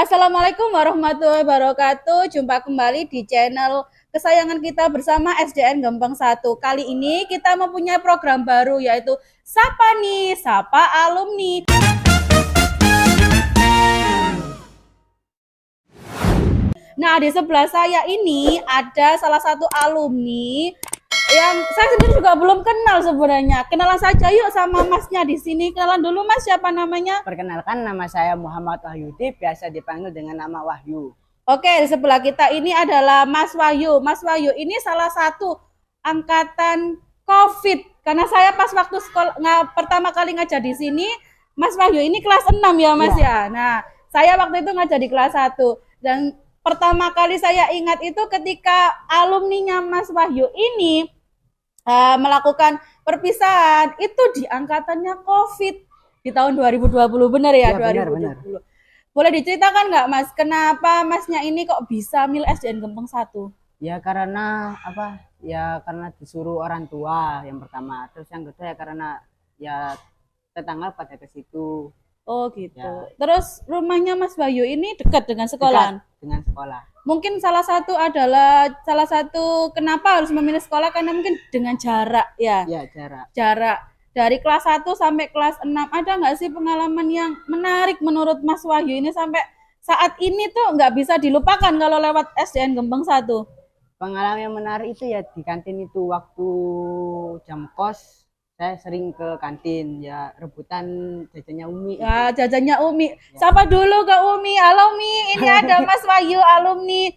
Assalamualaikum warahmatullahi wabarakatuh. Jumpa kembali di channel kesayangan kita bersama SDN Gempeng 1. Kali ini kita mempunyai program baru yaitu Sapa nih, Sapa Alumni. Nah, di sebelah saya ini ada salah satu alumni yang saya sendiri juga belum kenal sebenarnya. Kenalan saja yuk sama masnya di sini. Kenalan dulu Mas, siapa namanya? Perkenalkan, nama saya Muhammad Wahyudi, biasa dipanggil dengan nama Wahyu. Oke, di sebelah kita ini adalah Mas Wahyu. Mas Wahyu ini salah satu angkatan COVID. Karena saya pas waktu sekolah pertama kali ngajar di sini, Mas Wahyu ini kelas 6 ya Mas ya. Nah, saya waktu itu ngajar di kelas 1 dan pertama kali saya ingat itu ketika alumninya Mas Wahyu ini melakukan perpisahan itu di angkatannya COVID di tahun 2020, benar ya? Benar, 2020. Boleh diceritakan nggak Mas, kenapa Masnya ini kok bisa milih SDN Gempeng 1? Ya karena apa? Ya karena disuruh orang tua yang pertama. Terus yang kedua ya karena ya tetangga pada ke situ. Oh gitu. Ya. Terus rumahnya Mas Wahyu ini dekat dengan sekolahan? Dekat dengan sekolah. Mungkin salah satu kenapa harus memilih sekolah karena mungkin dengan jarak ya. Ya jarak. Jarak dari kelas 1 sampai kelas 6 ada nggak sih pengalaman yang menarik menurut Mas Wahyu ini sampai saat ini tuh nggak bisa dilupakan kalau lewat SDN Gempeng 1? Pengalaman yang menarik itu ya di kantin itu waktu jam kos saya sering ke kantin ya rebutan jajannya Umi. Ya, jajannya Umi. Ya. Siapa dulu ke Umi? Halo Umi, ini ada Mas Wahyu alumni.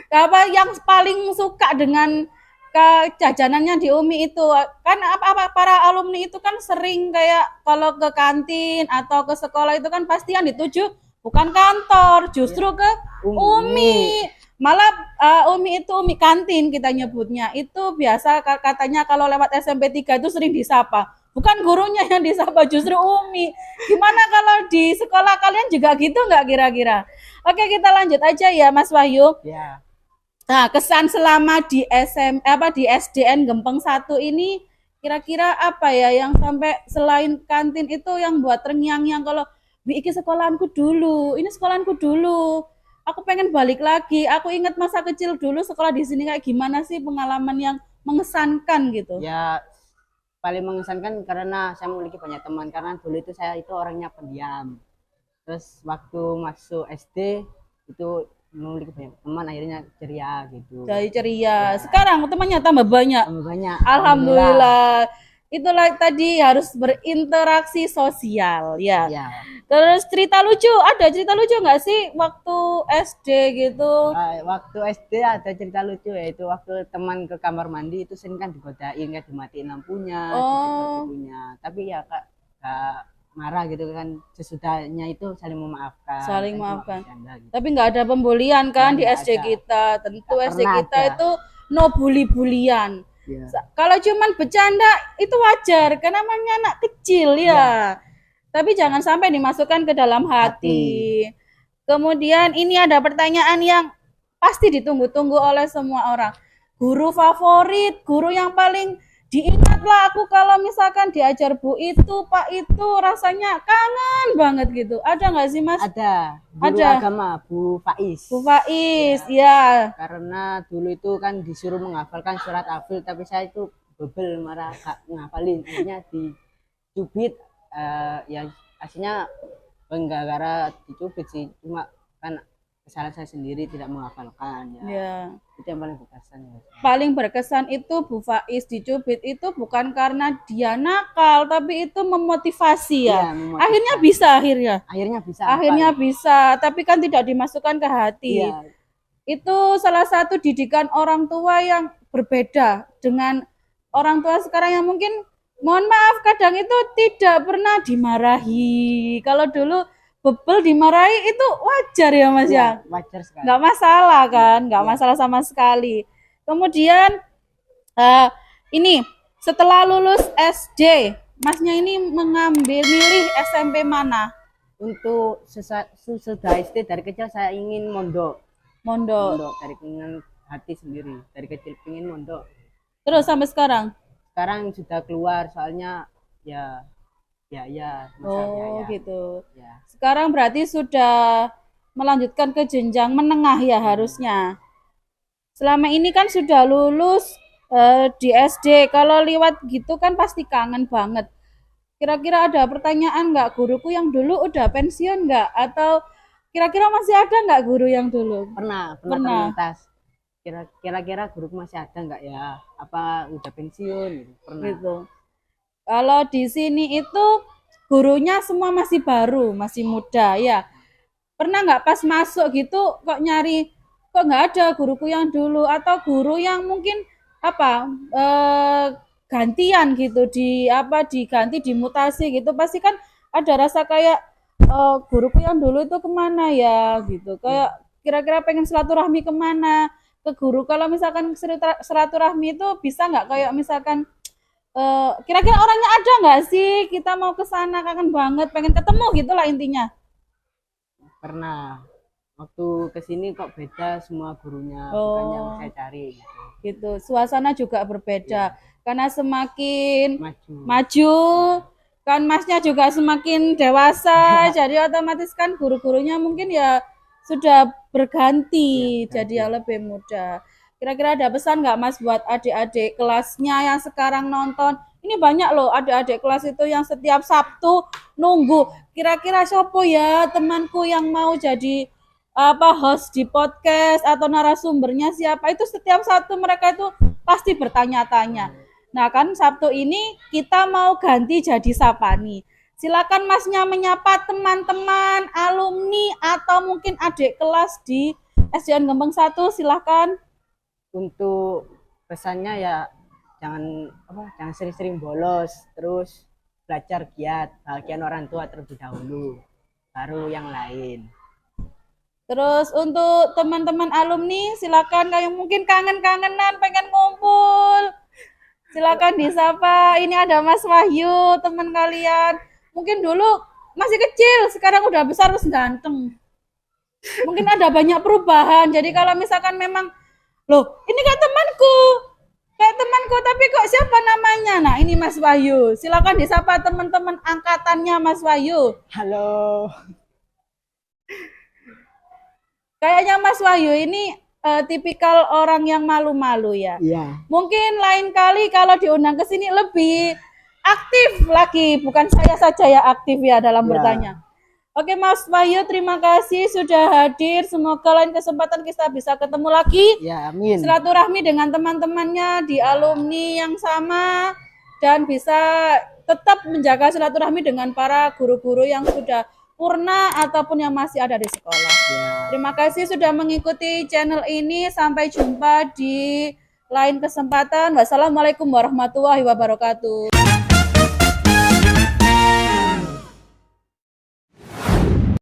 Apa yang paling suka dengan ke jajanannya di Umi itu? Kan apa para alumni itu kan sering kayak kalau ke kantin atau ke sekolah itu kan pasti yang dituju bukan kantor, justru ke Umi. Malah Umi itu Umi kantin kita nyebutnya. Itu biasa katanya kalau lewat SMP 3 itu sering disapa. Bukan gurunya yang disapa, justru Umi. Gimana kalau di sekolah kalian juga gitu nggak kira-kira? Oke, kita lanjut aja ya Mas Wahyu. Ya. Nah, kesan selama di di SDN Gempeng 1 ini kira-kira apa ya yang sampai selain kantin itu yang buat terngiang-ngiang kalau iki sekolahanku dulu, ini sekolahanku dulu. Aku pengen balik lagi. Aku ingat masa kecil dulu sekolah di sini kayak gimana sih pengalaman yang mengesankan gitu. Ya paling mengesankan karena saya memiliki banyak teman karena dulu itu saya itu orangnya pendiam. Terus waktu masuk SD itu memiliki banyak teman akhirnya ceria gitu. Jadi ceria. Ya. Sekarang temannya tambah banyak. Tambah banyak. Alhamdulillah. Itulah tadi harus berinteraksi sosial ya. Terus cerita lucu, ada cerita lucu nggak sih waktu SD gitu? Waktu SD ada cerita lucu yaitu waktu teman ke kamar mandi itu sering kan digodain kan dimatiin lampunya, tapi ya kak marah gitu kan, sesudahnya itu saling memaafkan. Saling memaafkan. Gitu. Tapi nggak ada pembulian kan di SD kita. Tentu SD kita itu no bully-bulian. Ya. Kalau cuman bercanda itu wajar karena namanya anak kecil ya. Tapi jangan sampai dimasukkan ke dalam hati. Kemudian ini ada pertanyaan yang pasti ditunggu-tunggu oleh semua orang. Guru favorit, guru yang paling diingatlah aku kalau misalkan diajar Bu itu, Pak itu rasanya kangen banget gitu. Ada nggak sih Mas? Ada. Guru agama Bu Faiz. Bu Faiz, ya. Karena dulu itu kan disuruh menghafalkan surat Al-Fil, tapi saya itu bebel marah gak ngafalin. Akhirnya dicubit, ya aslinya enggak gara dicubit sih, cuma kan kesalahan saya sendiri tidak menghafalkan ya. Itu yang paling berkesan ya. Paling berkesan itu Bu Faiz dicubit itu bukan karena dia nakal tapi itu memotivasi ya. Memotivasi. Akhirnya bisa tapi kan tidak dimasukkan ke hati. Itu salah satu didikan orang tua yang berbeda dengan orang tua sekarang yang mungkin mohon maaf kadang itu tidak pernah dimarahi. Kalau dulu bebel dimarahi itu wajar ya Mas ya? Wajar sekali. Nggak masalah kan, nggak masalah sama sekali. Kemudian ini setelah lulus SD, Masnya ini milih SMP mana? Untuk sesudah SD dari kecil saya ingin mondok dari keinginan hati sendiri, dari kecil ingin mondok. Terus sampai sekarang? Sekarang sudah keluar soalnya ya. Oh gitu. Ya. Sekarang berarti sudah melanjutkan ke jenjang menengah ya harusnya. Selama ini kan sudah lulus di SD, kalau lewat gitu kan pasti kangen banget. Kira-kira ada pertanyaan nggak, guruku yang dulu udah pensiun nggak? Atau kira-kira masih ada nggak guru yang dulu? Pernah Pernah. terlintas. Kira-kira guru masih ada nggak ya? Apa udah pensiun? Gitu. Pernah. Gitu. Kalau di sini itu gurunya semua masih baru, masih muda ya. Pernah nggak pas masuk gitu kok nyari, kok nggak ada guruku yang dulu, atau guru yang mungkin apa gantian gitu, diganti, dimutasi gitu, pasti kan ada rasa kayak guruku yang dulu itu kemana ya gitu, kayak kira-kira pengen silaturahmi kemana ke guru. Kalau misalkan silaturahmi itu bisa nggak kayak misalkan kira-kira orangnya ada nggak sih, kita mau ke sana, kangen banget, pengen ketemu gitulah intinya. Pernah. Waktu kesini kok beda semua gurunya, bukan yang saya cari. Gitu. Suasana juga berbeda karena semakin Maju. maju kan masnya juga semakin dewasa, jadi otomatis kan guru-gurunya mungkin ya sudah berganti, jadi ya lebih muda. Kira-kira ada pesan nggak Mas buat adik-adik kelasnya yang sekarang nonton? Ini banyak loh adik-adik kelas itu yang setiap Sabtu nunggu. Kira-kira siapa ya temanku yang mau jadi host di podcast atau narasumbernya siapa? Itu setiap Sabtu mereka itu pasti bertanya-tanya. Nah kan Sabtu ini kita mau ganti jadi Sapani. Silakan Masnya menyapa teman-teman, alumni atau mungkin adik kelas di SDN Gembeng 1, silakan. Untuk pesannya ya jangan sering-sering bolos, terus belajar giat, bahagian orang tua terlebih dahulu, baru yang lain. Terus untuk teman-teman alumni silakan, kayak mungkin kangen-kangenan pengen ngumpul, silakan disapa. Ini ada Mas Wahyu, teman kalian. Mungkin dulu masih kecil, sekarang udah besar terus ganteng. Mungkin ada banyak perubahan. Jadi kalau misalkan memang, loh ini kayak temanku, tapi kok siapa namanya? Nah ini Mas Wahyu, silakan disapa teman-teman angkatannya Mas Wahyu. Halo. Kayaknya Mas Wahyu ini tipikal orang yang malu-malu ya. Iya. Mungkin lain kali kalau diundang ke sini lebih aktif lagi, bukan saya saja ya aktif ya dalam bertanya. Oke Mas Wahyu, terima kasih sudah hadir. Semoga lain kesempatan kita bisa ketemu lagi. Ya, amin. Silaturahmi dengan teman-temannya di alumni yang sama dan bisa tetap menjaga silaturahmi dengan para guru-guru yang sudah purna ataupun yang masih ada di sekolah. Terima kasih sudah mengikuti channel ini. Sampai jumpa di lain kesempatan. Wassalamualaikum warahmatullahi wabarakatuh.